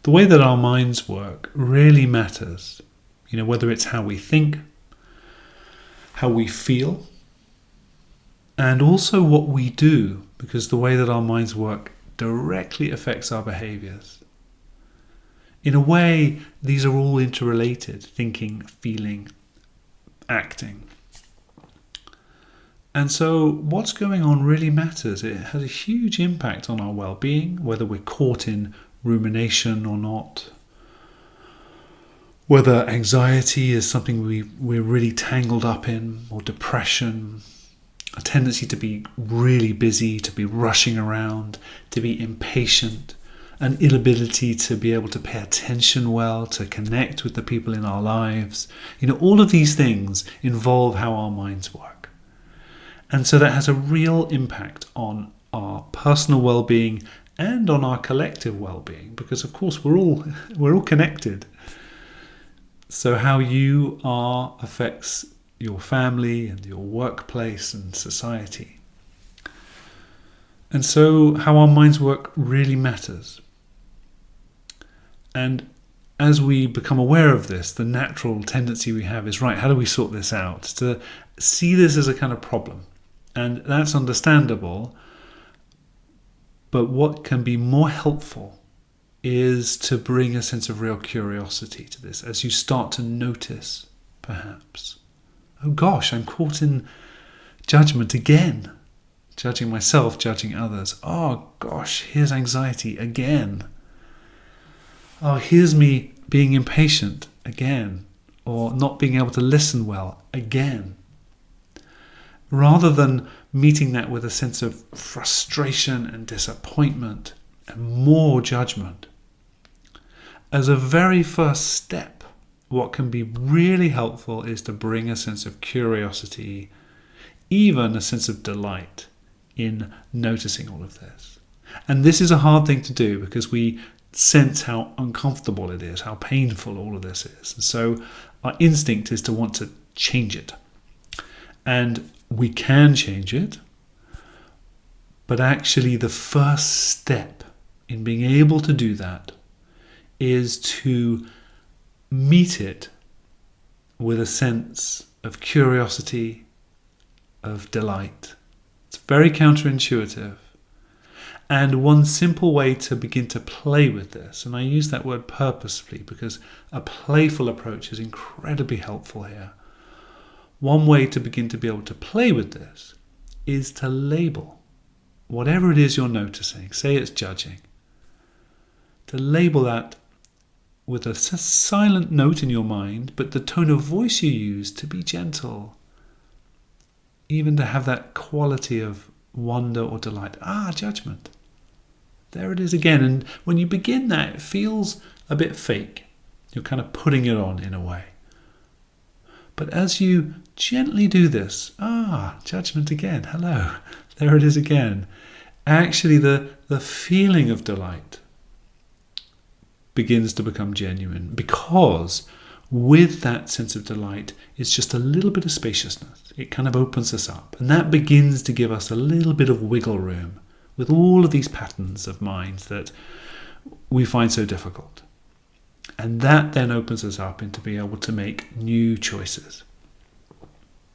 the way that our minds work really matters. Whether it's how we think, how we feel, and also what we do, because the way that our minds work directly affects our behaviors. In a way, these are all interrelated: thinking, feeling, acting. And so what's going on really matters. It has a huge impact on our well-being, whether we're caught in rumination or not, whether anxiety is something we're really tangled up in, or depression, a tendency to be really busy, to be rushing around, to be impatient, an inability to be able to pay attention well, to connect with the people in our lives. All of these things involve how our minds work. And so that has a real impact on our personal well-being and on our collective well-being, because of course we're all connected. So how you are affects your family and your workplace and society. And so how our minds work really matters. And as we become aware of this, the natural tendency we have is, right, how do we sort this out? To see this as a kind of problem. And that's understandable. But what can be more helpful is to bring a sense of real curiosity to this as you start to notice, perhaps, oh gosh, I'm caught in judgment again. Judging myself, judging others. Oh gosh, here's anxiety again. Oh, here's me being impatient again, or not being able to listen well again. Rather than meeting that with a sense of frustration and disappointment and more judgment, as a very first step, what can be really helpful is to bring a sense of curiosity, even a sense of delight in noticing all of this. And this is a hard thing to do because we sense how uncomfortable it is, how painful all of this is. And so our instinct is to want to change it. And we can change it, but actually the first step in being able to do that is to meet it with a sense of curiosity, of delight. It's very counterintuitive. And one simple way to begin to play with this, and I use that word purposefully because a playful approach is incredibly helpful here. One way to begin to be able to play with this is to label whatever it is you're noticing. Say it's judging. To label that with a silent note in your mind, but the tone of voice you use to be gentle. Even to have that quality of wonder or delight. Judgment. There it is again. And when you begin that, it feels a bit fake. You're kind of putting it on in a way. But as you gently do this, judgment again. Hello. There it is again. Actually, the feeling of delight begins to become genuine, because with that sense of delight is just a little bit of spaciousness. It kind of opens us up, and that begins to give us a little bit of wiggle room with all of these patterns of mind that we find so difficult. And that then opens us up into being able to make new choices.